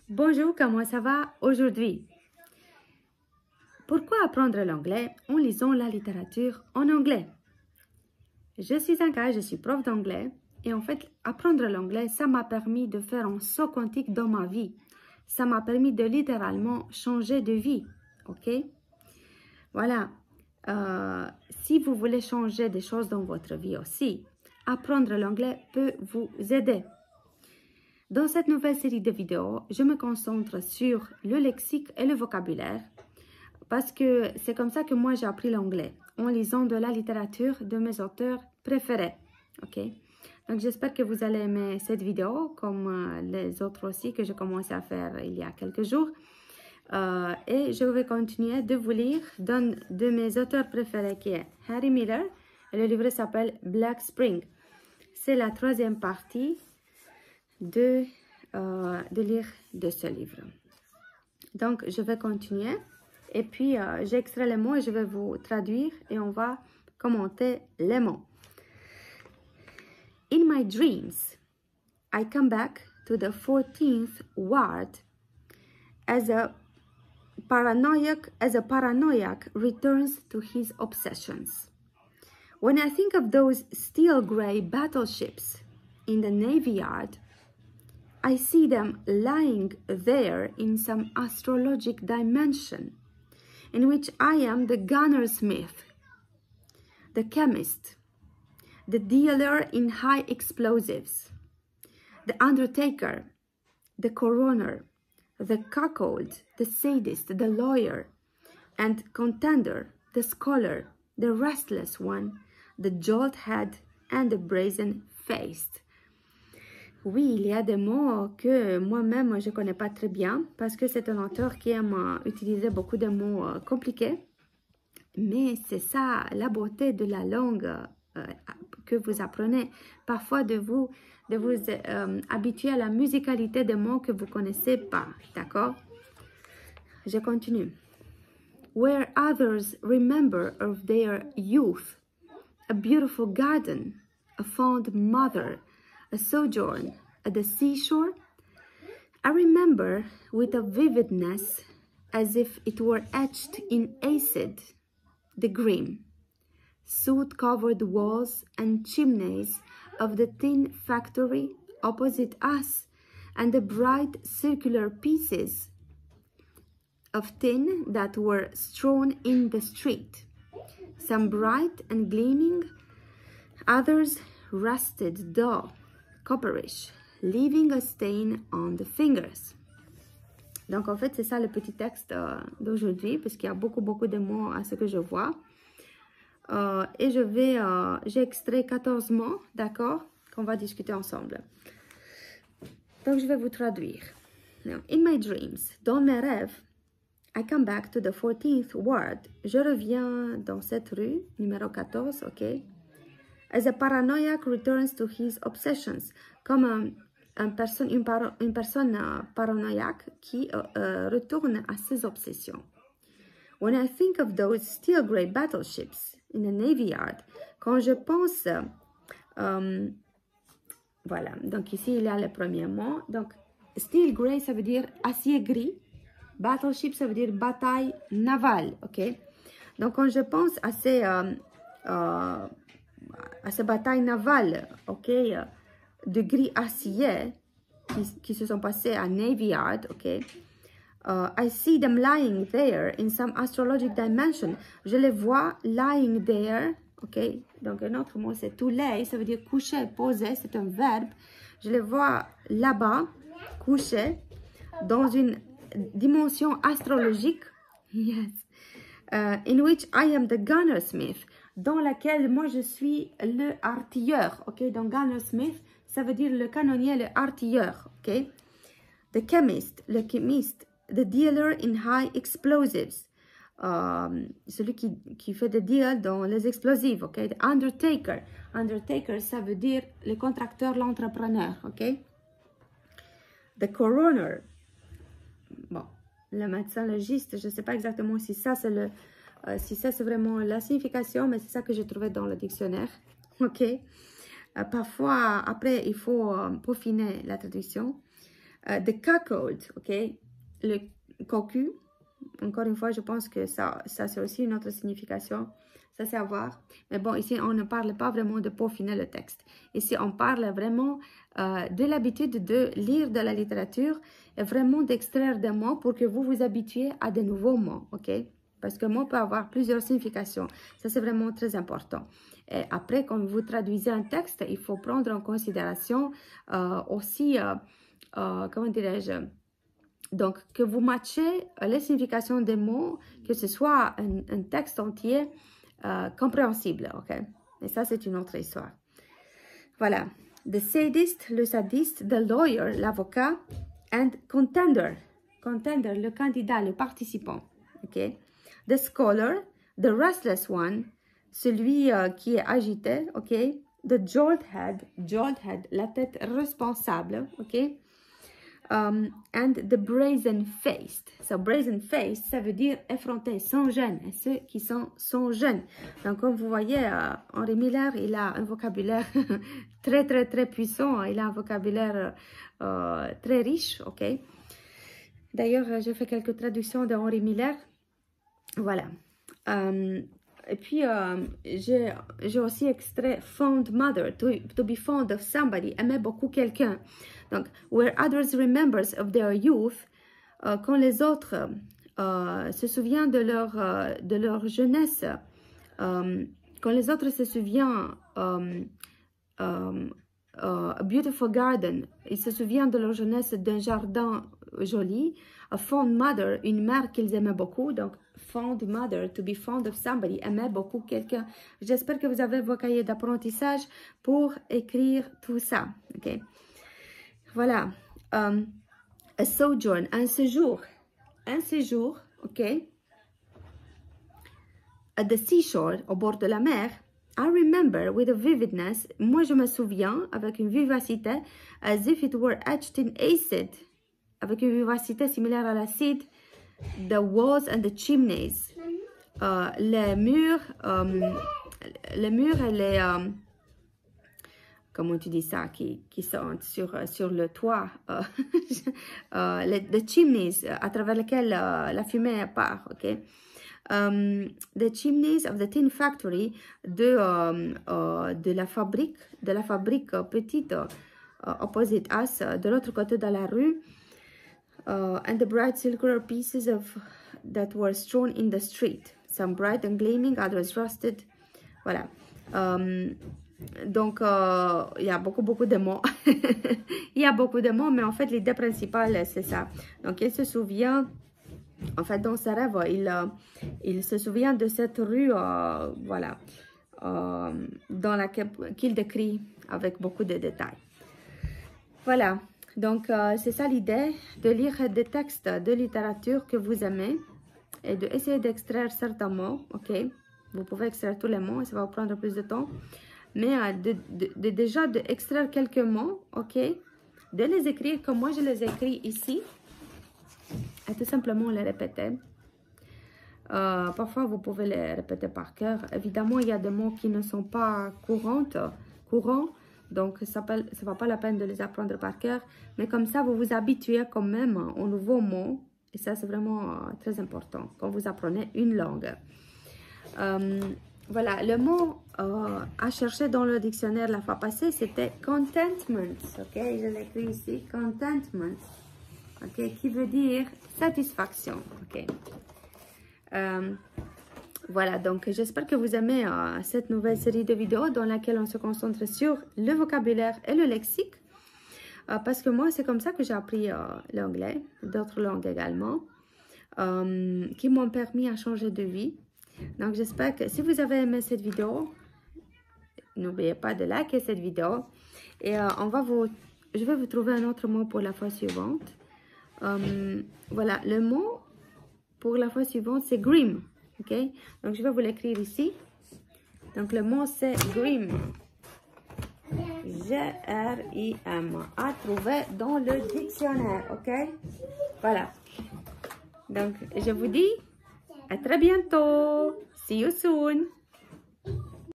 Bonjour, comment ça va aujourd'hui? Pourquoi apprendre l'anglais en lisant la littérature en anglais? Je suis Anka, je suis prof d'anglais et en fait, apprendre l'anglais, ça m'a permis de faire un saut quantique dans ma vie. Ça m'a permis de littéralement changer de vie, ok? Voilà, si vous voulez changer des choses dans votre vie aussi, apprendre l'anglais peut vous aider. Dans cette nouvelle série de vidéos, je me concentre sur le lexique et le vocabulaire parce que c'est comme ça que moi j'ai appris l'anglais, en lisant de la littérature de mes auteurs préférés. Ok? Donc j'espère que vous allez aimer cette vidéo, comme les autres aussi que j'ai commencé à faire il y a quelques jours. Et je vais continuer de vous lire d'un de mes auteurs préférés qui est Harry Miller. Et le livre s'appelle Black Spring. C'est la troisième partie de lire de ce livre. Donc, je vais continuer. Et puis, j'ai extrait les mots et je vais vous traduire et on va commenter les mots. In my dreams, I come back to the 14th ward as a paranoiac returns to his obsessions. When I think of those steel gray battleships in the Navy Yard, I see them lying there in some astrologic dimension in which I am the gunsmith, the chemist, the dealer in high explosives, the undertaker, the coroner, the cuckold, the sadist, the lawyer and contender, the scholar, the restless one, the jolt-head and the brazen-faced. Oui, il y a des mots que moi-même je ne connais pas très bien parce que c'est un auteur qui aime utiliser beaucoup de mots compliqués. Mais c'est ça la beauté de la langue que vous apprenez. Parfois de vous habituer à la musicalité des mots que vous ne connaissez pas. D'accord? Je continue. Where others remember of their youth, a beautiful garden, a fond mother, a sojourn at the seashore, I remember with a vividness as if it were etched in acid, the grim, soot-covered walls and chimneys of the tin factory opposite us and the bright circular pieces of tin that were strewn in the street, some bright and gleaming, others rusted dull, copperish, leaving a stain on the fingers. Donc, en fait, c'est ça le petit texte d'aujourd'hui, parce qu'il y a beaucoup de mots à ce que je vois. Et j'ai extrait 14 mots, d'accord, qu'on va discuter ensemble. Donc, je vais vous traduire. Now, in my dreams, dans mes rêves, I come back to the 14th ward. Je reviens dans cette rue, numéro 14, ok? As a paranoiac returns to his obsessions, comme une personne paranoïaque qui retourne à ses obsessions. When I think of those steel gray battleships in the Navy Yard, quand je pense, voilà, donc ici il y a le premier mot, donc steel gray ça veut dire acier gris, battleship ça veut dire bataille navale, ok? Donc quand je pense à ces batailles navales, ok, de gris acier qui se sont passées à Navy Yard, ok. I see them lying there in some astrologic dimension. Je les vois lying there, ok. Donc un autre mot c'est to lay, ça veut dire coucher, poser, c'est un verbe. Je les vois là-bas, couchés, dans une dimension astrologique, yes, in which I am the gunsmith, dans laquelle moi je suis le artilleur, ok. Donc gunsmith, ça veut dire le canonnier, le artilleur, ok. The chemist, le chimiste, the dealer in high explosives, celui qui fait des deals dans les explosifs, ok. The undertaker, undertaker, ça veut dire le contracteur, l'entrepreneur, ok. The coroner, bon, le médecin légiste, je ne sais pas exactement si ça c'est c'est vraiment la signification, mais c'est ça que j'ai trouvé dans le dictionnaire, ok. Parfois, après, il faut peaufiner la traduction. The cuckold, ok? Le cocu. Encore une fois, je pense que ça c'est aussi une autre signification. Ça, c'est à voir. Mais bon, ici, on ne parle pas vraiment de peaufiner le texte. Ici, on parle vraiment de l'habitude de lire de la littérature et vraiment d'extraire des mots pour que vous vous habituiez à de nouveaux mots, ok? Parce que mot peut avoir plusieurs significations. Ça, c'est vraiment très important. Et après, quand vous traduisez un texte, il faut prendre en considération aussi, comment dirais-je, donc, que vous matchez les significations des mots, que ce soit un texte entier compréhensible, ok? Et ça, c'est une autre histoire. Voilà. The sadist, le sadiste, the lawyer, l'avocat, and contender. Contender, le candidat, le participant, ok? The scholar, the restless one, celui qui est agité, ok? The jolthead, la tête responsable, ok? And the brazen-faced. So, brazen-faced, ça veut dire effronté, sans gêne, et ceux qui sont sans gêne. Donc, comme vous voyez, Henri Miller, il a un vocabulaire très, très, très puissant. Il a un vocabulaire très riche, ok? D'ailleurs, j'ai fait quelques traductions de Henri Miller. Voilà. Et puis, j'ai aussi extrait fond mother, to be fond of somebody, aimer beaucoup quelqu'un. Donc, where others remembers of their youth, quand les autres se souviennent de leur jeunesse, quand les autres se souviennent a beautiful garden, ils se souviennent de leur jeunesse d'un jardin joli, a fond mother, une mère qu'ils aimaient beaucoup, donc fond mother, to be fond of somebody, aimer beaucoup quelqu'un. J'espère que vous avez vos cahiers d'apprentissage pour écrire tout ça, ok? Voilà, a sojourn, un séjour, ok? At the seashore, au bord de la mer, I remember with a vividness, moi je me souviens avec une vivacité, as if it were etched in acid, avec une vivacité similaire à l'acide, the walls and the chimneys, les murs et les, comment tu dis ça, qui sont sur le toit, les chimneys à travers lesquels la fumée part, ok? The chimneys of the tin factory de la fabrique petite opposite us, de l'autre côté de la rue, and the bright silver pieces that were strewn in the street, some bright and gleaming, others rusted. Voilà. Donc, il y a beaucoup de mots. Il y a beaucoup de mots, mais en fait, l'idée principale, c'est ça. Donc, il se souvient, en fait, dans ses rêves, il se souvient de cette rue, voilà, dans laquelle qu'il décrit avec beaucoup de détails. Voilà. Donc, c'est ça l'idée, de lire des textes de littérature que vous aimez et d'essayer d'extraire certains mots, ok? Vous pouvez extraire tous les mots, et ça va vous prendre plus de temps. Mais déjà d'extraire quelques mots, ok? De les écrire comme moi je les écris ici. Et tout simplement les répéter. Parfois, vous pouvez les répéter par cœur. Évidemment, il y a des mots qui ne sont pas courants. Donc, ça ne va pas la peine de les apprendre par cœur. Mais comme ça, vous vous habituez quand même aux nouveaux mots. Et ça, c'est vraiment très important quand vous apprenez une langue. Voilà, le mot à chercher dans le dictionnaire la fois passée, c'était contentment. Ok, je l'écris ici, contentment. Ok, qui veut dire satisfaction. Ok. Voilà, donc j'espère que vous aimez cette nouvelle série de vidéos dans laquelle on se concentre sur le vocabulaire et le lexique. Parce que moi, c'est comme ça que j'ai appris l'anglais, d'autres langues également, qui m'ont permis à changer de vie. Donc, j'espère que si vous avez aimé cette vidéo, n'oubliez pas de liker cette vidéo. Et je vais vous trouver un autre mot pour la fois suivante. Voilà, le mot pour la fois suivante, c'est grim. Ok, donc je vais vous l'écrire ici. Donc, le mot, c'est grim. G-R-I-M. À trouver dans le dictionnaire. Ok, voilà. Donc, je vous dis à très bientôt. See you soon.